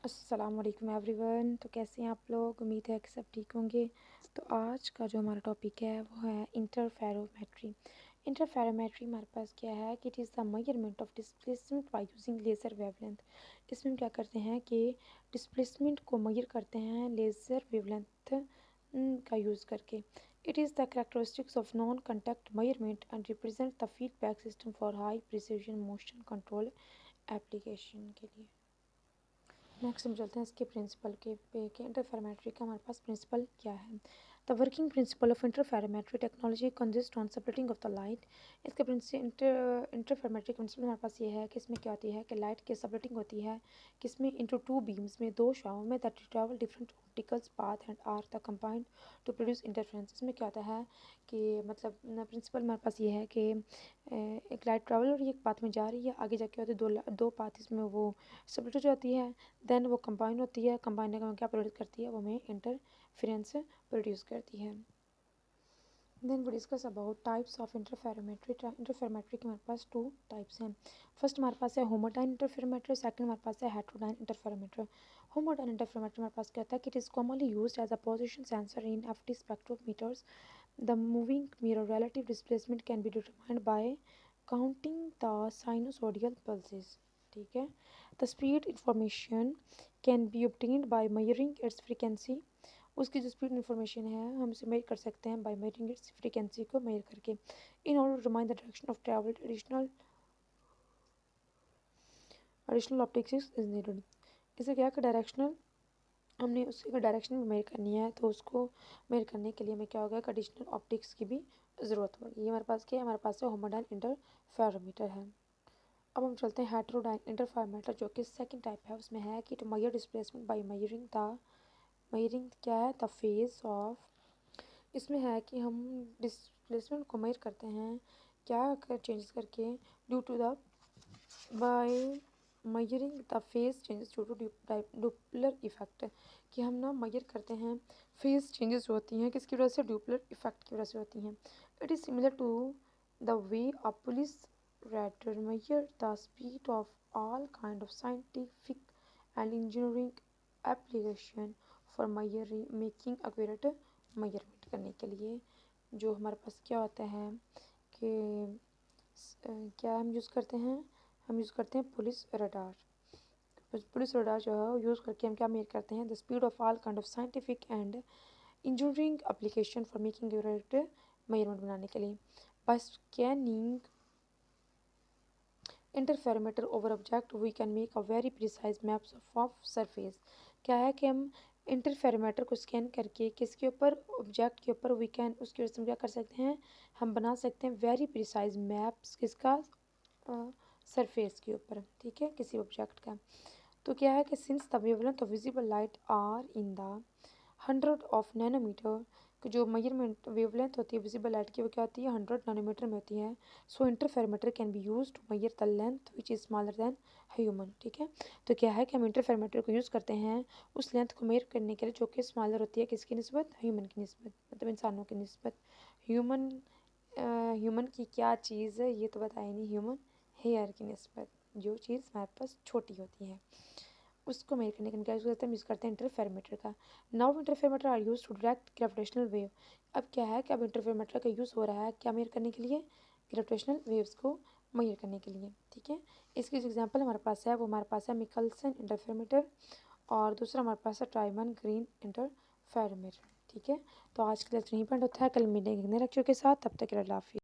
अस्सलाम वालेकुम एवरीवन। तो कैसे हैं आप लोग? उम्मीद है कि सब ठीक होंगे। तो आज का जो हमारा टॉपिक है वो है इंटरफेरोमेट्री। इंटरफेरोमेट्री हमारे पास क्या है कि it is the measurement of displacement by using laser wavelength. इसमें हम क्या करते हैं कि डिस्प्लेसमेंट को मेजर करते हैं लेज़र वेवलेंथ का यूज़ करके। It is the characteristics of non contact measurement and represent the feedback system for high precision motion control application के लिए। नेक्स्ट हम चलते हैं इसके प्रिंसिपल के इंटरफेरोमेट्री का हमारे पास प्रिंसिपल क्या है। The working principle of interferometry technology consist on splitting of the light. इसके इंटरफेरोमेट्री प्रिंसिपल हमारे पास ये है कि इसमें क्या होती है कि लाइट की स्प्लिटिंग होती है किसमें इंटू टू बीम्स में, दो शाओं में that travel different opticals path and are the combined to produce interference. इसमें क्या होता है कि मतलब प्रिंसिपल हमारे पास ये है कि एक लाइट ट्रैवल और एक पाथ में जा रही है, आगे जाके होते दो पाथ इसमें वो स्प्लिट हो जाती है, देन वो कंबाइन होती है, कंबाइन होकर क्या प्रोड्यूस करती है, वो हमें इंटरफेरेंस प्रोड्यूस करती है। Then we discuss about types of interferometry. Interferometry के हमारे पास टू टाइप्स हैं। फर्स्ट हमारे पास है होमोडाइन इंटरफेरोमेट्री, सेकंड हमारे पास है हेटेरोडाइन इंटरफेरोमेट्री। होमोडाइन इंटरफेरोमेट्री हमारे पास क्या होता है कि it is commonly used as a position sensor in FT spectrometers. The moving mirror relative displacement can be determined by counting the sinusoidal pulses। ठीक है। The speed information can be obtained by measuring its frequency। उसकी जो speed information है हम उसे major कर सकते हैं बाय मेजरिंग इट्स फ्रीक्वेंसी को मेजर करके। In order to determine the direction of travel additional optics is needed. इसे क्या कि डायरेक्शनल हमने उसकी डायरेक्शन भी मेजर करनी है, तो उसको मेजर करने के लिए हमें क्या होगा, एडिशनल ऑप्टिक्स की भी ज़रूरत होगी। ये हमारे पास क्या है, हमारे पास होमोडाइन इंटरफेरोमीटर है। अब हम चलते हैं हेटेरोडाइन इंटरफेरोमीटर, जो कि सेकंड टाइप है। उसमें है कि to measure displacement by measuring क्या है, द फेज ऑफ। इसमें है कि हम डिस्प्लेसमेंट को मेजर करते हैं क्या कर चेंजेस करके, due to the by measuring the phase changes due to Doppler effect. कि हम ना मेजर करते हैं फेज चेंजेस जो होती हैं किसकी वजह से, डुपलर इफेक्ट की वजह से होती हैं। It is similar to the way a police radar measure the speed of all kind of scientific and engineering application for making accurate measurement करने के लिए। जो हमारे पास क्या होता है कि क्या हम यूज़ करते हैं, हम यूज़ करते हैं पुलिस रडार। पुलिस रडार जो है यूज़ करके हम क्या मेजर करते हैं, the speed of all kind of scientific and engineering application for making accurate measurement बनाने के लिए। By scanning interferometer over object we can make a very precise maps of surface. क्या है कि हम इंटरफेरोमीटर को स्कैन करके किसके ऊपर, ऑब्जेक्ट के ऊपर, वी कैन उसकी वजह से हम क्या कर सकते हैं, हम बना सकते हैं वेरी प्रिसाइज मैप्स किसका, सरफेस के ऊपर। ठीक है, किसी ऑब्जेक्ट का। तो क्या है कि since the wavelength of visible light are in the 100 nanometer, कि जो मेजरमेंट वेवलेंथ होती है विजिबल लाइट की वो क्या होती है, 100 नैनोमीटर में होती है। So interferometer can be use to measure the length which is smaller than human. ठीक है, तो क्या है कि हम इंटरफेरोमीटर को यूज़ करते हैं उस लेंथ को मेजर करने के लिए जो कि स्मॉलर होती है किसकी निस्बत, ह्यूमन की निस्बत, मतलब इंसानों की निस्बत। ह्यूमन ह्यूमन की क्या चीज़ है ये तो बताया नहीं, ह्यूमन हेयर की निस्बत, जो चीज़ हमारे पास छोटी होती है उसको मेजर करने के लिए क्या यूज़ करते हैं, हम यूज़ करते हैं इंटरफेरोमीटर का। Now interferometer are use to direct gravitational wave. अब क्या है कि अब इंटरफेरोमीटर का यूज़ हो रहा है क्या मेजर करने के लिए, ग्रेविटेशनल वेव्स को मेजर करने के लिए। ठीक है, इसकी जो एग्जांपल हमारे पास है वो हमारे पास है मिकलसन इंटरफेरोमीटर, और दूसरा हमारे पास है ट्राइमन ग्रीन इंटरफेरोमीटर। ठीक है, तो आज के लिए यहीं पर होता है, कल मिलेंगे नए लेक्चर के साथ, तब तक के लिए अल्लाह हाफिज़।